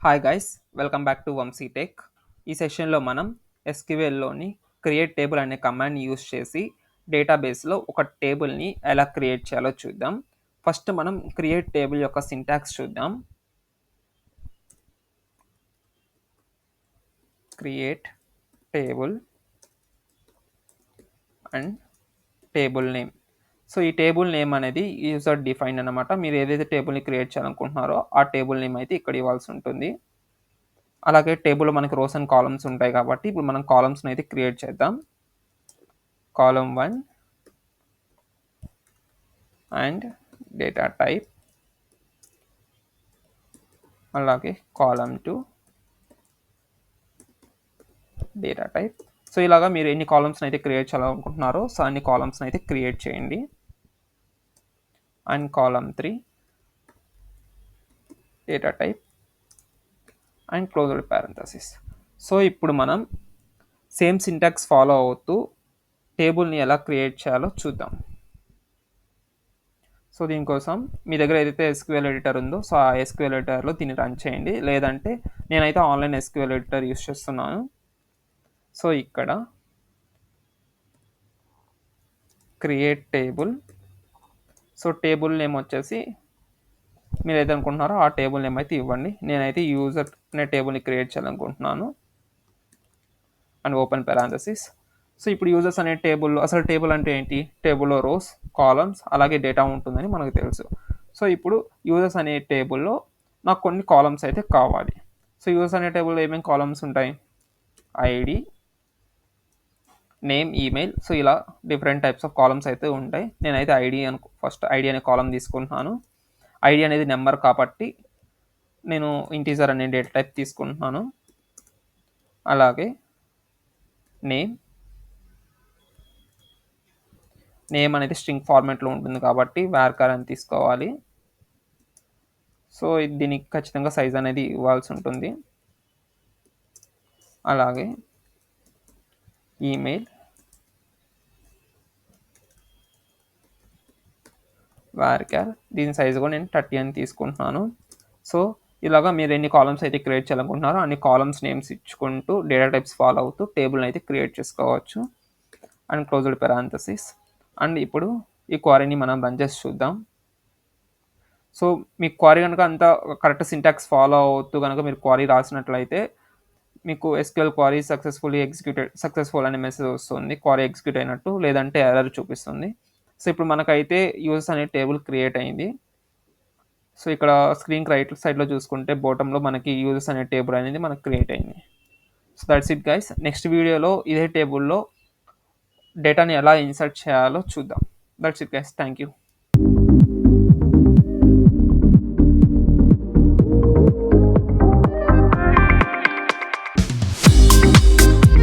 Hi guys, welcome back to Vamshi tech. ఈ సెషన్లో మనం ఎస్క్యూఎల్లోని క్రియేట్ టేబుల్ అనే కమాండ్ యూస్ చేసి డేటాబేస్లో ఒక టేబుల్ని ఎలా క్రియేట్ చేయాలో చూద్దాం. ఫస్ట్ మనం క్రియేట్ టేబుల్ యొక్క సింటాక్స్ చూద్దాం. Create table and table name. So ఈ టేబుల్ నేమ్ అనేది యూజర్ డిఫైన్డ్ అనమాట. మీరు ఏదైతే టేబుల్ని క్రియేట్ చేయాలనుకుంటున్నారో ఆ టేబుల్ నేమ్ అయితే ఇక్కడ ఇవ్వాల్సి ఉంటుంది. అలాగే టేబుల్లో మనకి రోస్ అండ్ కాలమ్స్ ఉంటాయి కాబట్టి ఇప్పుడు మనం కాలమ్స్ని అయితే క్రియేట్ చేద్దాం. కాలమ్ 1 అండ్ డేటా టైప్, అలాగే కాలమ్ 2 డేటా టైప్. సో ఇలాగా మీరు ఎన్ని కాలమ్స్ని అయితే క్రియేట్ చేయాలనుకుంటున్నారో సో అన్ని కాలమ్స్ని అయితే క్రియేట్ చేయండి. And column 3 data type and closed parenthesis. So ఇప్పుడు మనం సేమ్ సింటాక్స్ ఫాలో అవుతూ టేబుల్ని ఎలా క్రియేట్ చేయాలో చూద్దాం. సో దీనికోసం మీ దగ్గర ఏదైతే ఎస్క్యూఎల్ ఎడిటర్ ఉందో సో ఆ ఎస్క్యూఎల్ ఎడిటర్లో దీన్ని రన్ చేయండి. లేదంటే నేనైతే ఆన్లైన్ ఎస్క్యూఎల్ ఎడిటర్ యూస్ చేస్తున్నాను. సో ఇక్కడ create table, so table name వచ్చేసి మీరు ఏదైతే అనుకుంటున్నారో ఆ టేబుల్ నేమ్ అయితే ఇవ్వండి. నేనైతే యూజర్ అనే టేబుల్ని క్రియేట్ చేయాలనుకుంటున్నాను. And open parenthesis. సో ఇప్పుడు యూజర్స్ అనే టేబుల్లో అసలు టేబుల్ అంటే ఏంటి? టేబుల్లో రోస్, కాలమ్స్ అలాగే డేటా ఉంటుందని మనకు తెలుసు. సో ఇప్పుడు యూజర్స్ అనే టేబుల్లో నాకు కొన్ని కాలమ్స్ అయితే కావాలి. సో యూజర్స్ అనే టేబుల్లో ఏమేమి కాలమ్స్ ఉంటాయి? ID, name, email. సో ఇలా డిఫరెంట్ టైప్స్ ఆఫ్ కాలమ్స్ అయితే ఉంటాయి. నేనైతే ఫస్ట్ ఐడి అనే కాలమ్ తీసుకుంటున్నాను. ఐడి అనేది నెంబర్ కాబట్టి నేను ఇంటీజర్ అనే డేటా టైప్ తీసుకుంటున్నాను. అలాగే నేమ్ అనేది స్ట్రింగ్ ఫార్మాట్లో ఉంటుంది కాబట్టి varchar అని తీసుకోవాలి. సో దీనికి ఖచ్చితంగా సైజ్ అనేది ఇవ్వాల్సి ఉంటుంది. అలాగే ఈమెయిల్ varchar, దీని సైజు కూడా నేను 30 అని తీసుకుంటున్నాను. సో ఇలాగా మీరు ఎన్ని కాలమ్స్ అయితే క్రియేట్ చేయాలనుకుంటున్నారో అన్ని కాలమ్స్ నేమ్స్ ఇచ్చుకుంటూ డేటా టైప్స్ ఫాలో అవుతూ టేబుల్ని అయితే క్రియేట్ చేసుకోవచ్చు. And closed parenthesis. అండ్ ఇప్పుడు ఈ క్వారీని మనం రన్ చేసి చూద్దాం. సో మీ క్వారీ కనుక అంతా కరెక్ట్ సింటాక్స్ ఫాలో అవుతూ కనుక మీరు క్వారీ రాసినట్లయితే మీకు ఎస్క్యూఎల్ క్వారీ సక్సెస్ఫుల్ అనే మెసేజ్ వస్తుంది, క్వారీ ఎగ్జిక్యూట్ అయినట్టు. లేదంటే ఎర్రర్ చూపిస్తుంది. సో ఇప్పుడు మనకైతే యూజర్స్ అనే టేబుల్ క్రియేట్ అయింది. సో ఇక్కడ స్క్రీన్ రైట్ సైడ్లో చూసుకుంటే బాటంలో మనకి యూజర్స్ అనే టేబుల్ అనేది మనకు క్రియేట్ అయింది. So that's it guys. Next వీడియోలో ఇదే టేబుల్లో డేటాని ఎలా ఇన్సర్ట్ చేయాలో చూద్దాం. That's it guys. Thank you.